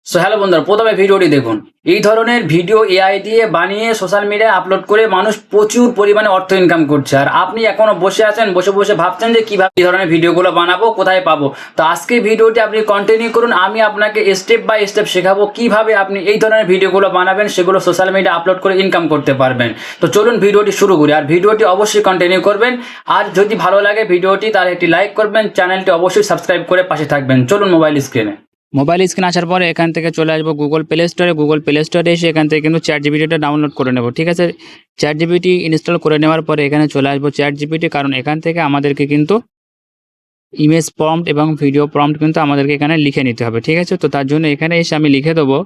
So hello বন্ধুরা, প্রথমে ভিডিওটি দেখুন। এই ধরনের ভিডিও এআই দিয়ে বানিয়ে সোশ্যাল মিডিয়ায় আপলোড করে মানুষ প্রচুর পরিমাণে অর্থ ইনকাম করছে। আর আপনি এখনো বসে আছেন, বসে বসে ভাবছেন যে কিভাবে এই ধরনের ভিডিওগুলো বানাবো, কোথায় পাবো। তো আজকে ভিডিওটি আপনি কন্টিনিউ করুন। আমি আপনাকে স্টেপ বাই স্টেপ শেখাবো কিভাবে আপনি এই ধরনের ভিডিওগুলো বানাবেন, সেগুলো সোশ্যাল মিডিয়া আপলোড করে ইনকাম করতে পারবেন। তো চলুন ভিডিওটি শুরু করি। আর ভিডিওটি অবশ্যই কন্টিনিউ করবেন। আর যদি ভালো লাগে ভিডিওটি, তাহলে একটি লাইক করবেন, চ্যানেলটি অবশ্যই সাবস্ক্রাইব করে পাশে থাকবেন। চলুন মোবাইল স্ক্রিনে। মোবাইল স্ক্রিন আসার পরে এখান থেকে চলে আসবো গুগল প্লে স্টোরে। গুগল প্লে স্টোরে এসে এখান থেকে কিন্তু চ্যাট জিপিটিটা ডাউনলোড করে নেব। ঠিক আছে, চ্যাট জিপিটি ইনস্টল করে নেওয়ার পরে এখানে চলে আসবো চ্যাট জিপিটি, কারণ এখান থেকে আমাদেরকে কিন্তু ইমেজ প্রম্পট এবং ভিডিও প্রম্পট কিন্তু আমাদেরকে এখানে লিখে নিতে হবে। ঠিক আছে, তো তার জন্য এখানে এসে আমি লিখে দেবো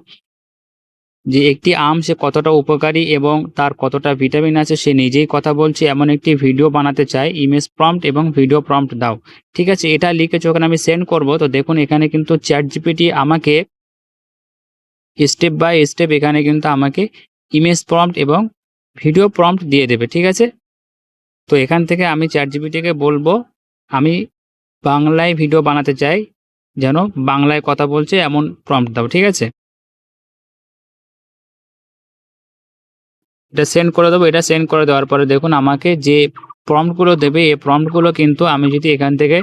যে একটি আম সে কতটা উপকারী এবং তার কতটা ভিটামিন আছে সে নিজেই কথা বলছে, এমন একটি ভিডিও বানাতে চাই, ইমেজ প্রম্পট এবং ভিডিও প্রম্পট দাও। ঠিক আছে, এটা লিখে যখন আমি সেন্ড করব, তো দেখুন এখানে কিন্তু চ্যাট জিপিটি আমাকে স্টেপ বাই স্টেপ এখানে কিন্তু আমাকে ইমেজ প্রম্পট এবং ভিডিও প্রম্পট দিয়ে দেবে। ঠিক আছে, তো এখান থেকে আমি চ্যাট জিপিটিকে বলবো আমি বাংলায় ভিডিও বানাতে চাই, যেন বাংলায় কথা বলছে এমন প্রম্পট দাও। ঠিক আছে, এটা সেন্ড করে দেবো। এটা সেন্ড করে দেওয়ার পরে দেখুন আমাকে যে প্রম্পটগুলো দেবে, এই প্রম্পটগুলো কিন্তু আমি যদি এখান থেকে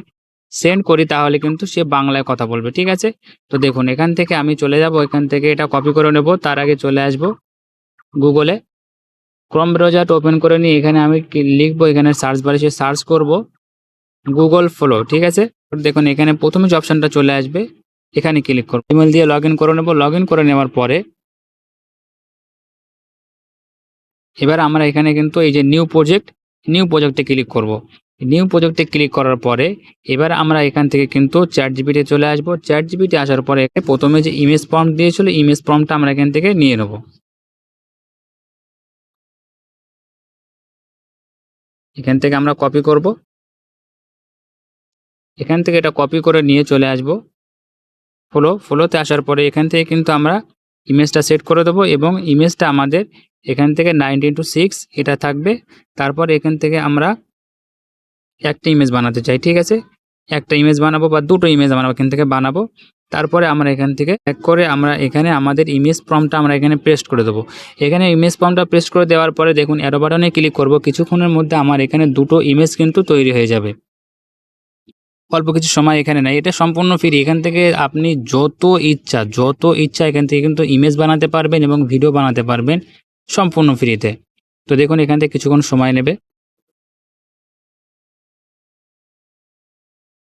সেন্ড করি তাহলে কিন্তু সে বাংলায় কথা বলবে। ঠিক আছে, তো দেখুন এখান থেকে আমি চলে যাব, এখান থেকে এটা কপি করে নেব। তার আগে চলে আসব গুগলে, ক্রোম ব্রাউজারটা ওপেন করে নিয়ে এখানে আমি লিখবো, এখানে সার্চ বারে সে সার্চ করব গুগল ফ্লো। ঠিক আছে, দেখুন এখানে প্রথমে যে অপশানটা চলে আসবে এখানে ক্লিক করব। ইমেল দিয়ে লগ ইন করে নেব। লগ ইন করে নেওয়ার পরে এবার আমরা এখানে কিন্তু এই যে নিউ প্রজেক্টে ক্লিক করব। নিউ প্রজেক্টে ক্লিক করার পরে এবার আমরা এখান থেকে কিন্তু চ্যাট জিপিটি চলে আসব। চ্যাট জিপিটি আসার পরে প্রথমে যে ইমেজ প্রম্পট দিয়েছিল, ইমেজ প্রম্পটটা আমরা এখান থেকে নিয়ে নেব। এখান থেকে আমরা কপি করব। এখান থেকে এটা কপি করে নিয়ে চলে আসব ফ্লোতে আসার পরে এখান থেকে কিন্তু আমরা ইমেজটা সেট করে দেবো এবং ইমেজটা আমাদের এখান থেকে 9:6 এটা থাকবে। তারপর এখান থেকে আমরা একটা ইমেজ বানাতে চাই। ঠিক আছে, একটা ইমেজ বানাবো বা দুটো ইমেজ আমরা এখান থেকে বানাবো। তারপরে আমরা এখান থেকে এক করে আমরা এখানে আমাদের ইমেজ প্রম্পটটা আমরা এখানে পেস্ট করে দেবো। এখানে ইমেজ প্রম্পটটা পেস্ট করে দেওয়ার পরে দেখুন অ্যারো বাটনে ক্লিক করব। কিছুক্ষণের মধ্যে আমার এখানে দুটো ইমেজ কিন্তু তৈরি হয়ে যাবে। অল্প কিছু সময় এখানে নাই, এটা সম্পূর্ণ ফ্রি। এখান থেকে আপনি যত ইচ্ছা এখান থেকে কিন্তু ইমেজ বানাতে পারবেন এবং ভিডিও বানাতে পারবেন সম্পূর্ণ ফ্রিতে। তো দেখুন এখান থেকে কিছুক্ষণ সময় নেবে।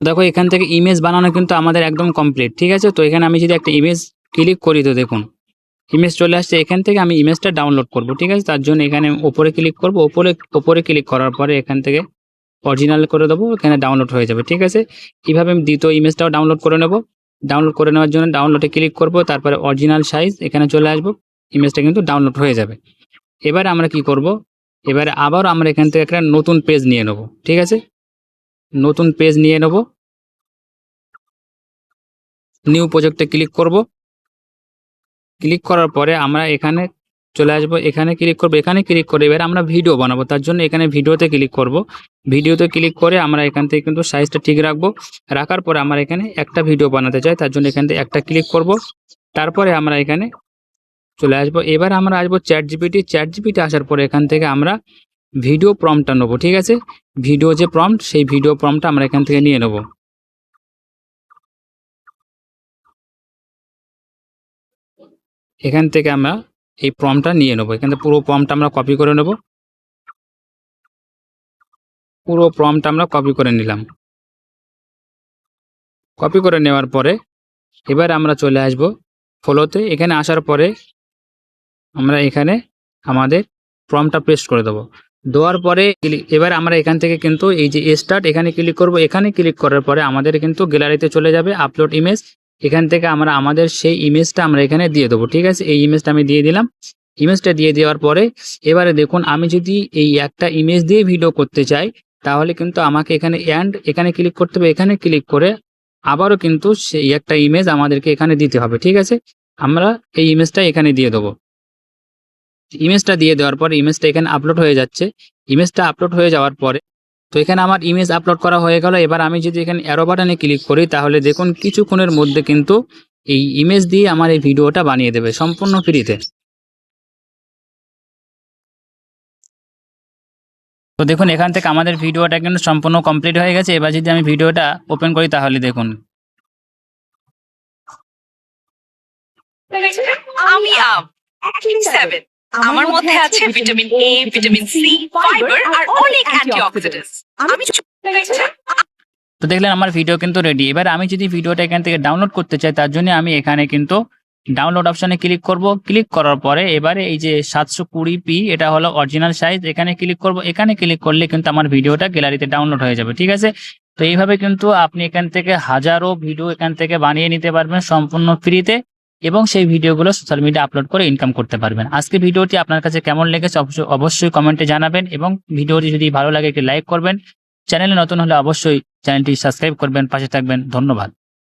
দেখো এখান থেকে ইমেজ বানানো কিন্তু আমাদের একদম কমপ্লিট। ঠিক আছে, তো এখানে আমি যদি একটা ইমেজ ক্লিক করি তো দেখুন ইমেজ চলে আসছে। এখান থেকে আমি ইমেজটা ডাউনলোড করব। ঠিক আছে, তার জন্য এখানে ওপরে ক্লিক করব। ওপরে ক্লিক করার পরে এখান থেকে অরিজিনাল করে দেবো, এখানে ডাউনলোড হয়ে যাবে। ঠিক আছে, এইভাবে আমি দ্বিতীয় ইমেজটাও ডাউনলোড করে নেব। ডাউনলোড করে নেওয়ার জন্য ডাউনলোডে ক্লিক করব, তারপরে অরিজিনাল সাইজ এখানে চলে আসবো। ইমেজটা কিন্তু ডাউনলোড হয়ে যাবে। এবারে আমরা কি করব, এবারে আবার আমরা এখান থেকে একটা নতুন পেজ নিয়ে নেব। ঠিক আছে, নতুন পেজ নিয়ে নেব। নিউ প্রজেক্টে ক্লিক করব। ক্লিক করার পরে আমরা এখানে চলে আসবো, এখানে ক্লিক করবো। এখানে ক্লিক করে এবার আমরা ভিডিও বানাবো, তার জন্য এখানে ভিডিওতে ক্লিক করব। ভিডিওতে ক্লিক করে আমরা এখান থেকে কিন্তু সাইজটা ঠিক রাখবো। রাখার পরে আমরা এখানে একটা ভিডিও বানাতে চাই, তার জন্য এখান থেকে একটা ক্লিক করব। তারপরে আমরা এখানে চলে আসবো। এবার আমরা আসবো চ্যাট জিপিটি আসার পরে এখান থেকে আমরা ভিডিও প্রম্পটটা নেবো। ঠিক আছে, ভিডিও যে প্রম্পট সেই ভিডিও প্রম্পটটা আমরা এখান থেকে নিয়ে নেব। এখান থেকে আমরা এই প্রম্পটটা নিয়ে নেবো। এখান থেকে পুরো প্রম্পটটা আমরা কপি করে নেব। পুরো প্রম্পট আমরা কপি করে নিলাম। কপি করে নেওয়ার পরে এবার আমরা চলে আসব ফ্লোতে। এখানে আসার পরে আমরা এখানে আমাদের প্রম্পটটা পেস্ট করে দেবো। দেওয়ার পরে এবার আমরা এখান থেকে কিন্তু এই যে স্টার্ট এখানে ক্লিক করব। এখানে ক্লিক করার পরে আমাদের কিন্তু গ্যালারিতে চলে যাবে আপলোড ইমেজ। এখান থেকে আমরা আমাদের সেই ইমেজটা আমরা এখানে দিয়ে দেবো। ঠিক আছে, এই ইমেজটা আমি দিয়ে দিলাম। ইমেজটা দিয়ে দেওয়ার পরে এবারে দেখুন আমি যদি এই একটা ইমেজ দিয়ে ভিডিও করতে চাই তাহলে কিন্তু আমাকে এখানে ক্লিক করতে হবে। এখানে ক্লিক করে আবারও কিন্তু সেই একটা ইমেজ আমাদেরকে এখানে দিতে হবে। ঠিক আছে, আমরা এই ইমেজটা এখানে দিয়ে দেবো। ইমেজটা দিয়ে দেওয়ার পরে ইমেজটা এখানে আপলোড হয়ে যাচ্ছে। ইমেজটা আপলোড হয়ে যাওয়ার পরে তো এখানে আমার ইমেজ আপলোড করা হয়ে গেল। এবার আমি যদি এখানে অ্যারো বাটনে ক্লিক করি তাহলে দেখুন কিছুক্ষণের মধ্যে কিন্তু এই ইমেজ দিয়ে আমার এই ভিডিওটা বানিয়ে দেবে সম্পূর্ণ ফ্রিতে। তো দেখুন এখান থেকে আমাদের ভিডিওটা কিন্তু সম্পূর্ণ কমপ্লিট হয়ে গেছে। এবার যদি আমি ভিডিওটা ওপেন করি তাহলে দেখুন আমি অ্যাক্টিভ 7 আমার মধ্যে আছে vitamin A, vitamin C, fibre আর অনেক অ্যান্টিঅক্সিডেন্টস। আমি তো দেখলেন আমার ভিডিও কিন্তু রেডি। এবার আমি যদি ভিডিওটা এখান থেকে ডাউনলোড করতে চাই তার জন্য আমি এখানে কিন্তু ডাউনলোড অপশনে ক্লিক করব। ক্লিক করার পরে এবারে এই যে 720p এটা হলো অরিজিনাল সাইজ, এখানে ক্লিক করব। এখানে ক্লিক করলে কিন্তু আমার ভিডিওটা গ্যালারিতে ডাউনলোড হয়ে যাবে, ঠিক আছে। তো এইভাবে কিন্তু আপনি এখান থেকে হাজারো ভিডিও এখান থেকে বানিয়ে নিতে পারবেন সম্পূর্ণ ফ্রিতে, এবং সেই ভিডিওগুলো সোশ্যাল মিডিয়া আপলোড করে ইনকাম করতে পারবেন। আজকে ভিডিওটি আপনার কাছে কেমন লেগেছে অবশ্যই কমেন্টে জানাবেন, এবং ভিডিওটি যদি ভালো লাগে একটি লাইক করবেন। চ্যানেলে নতুন হলে অবশ্যই চ্যানেলটি সাবস্ক্রাইব করবেন, পাশে থাকবেন। ধন্যবাদ।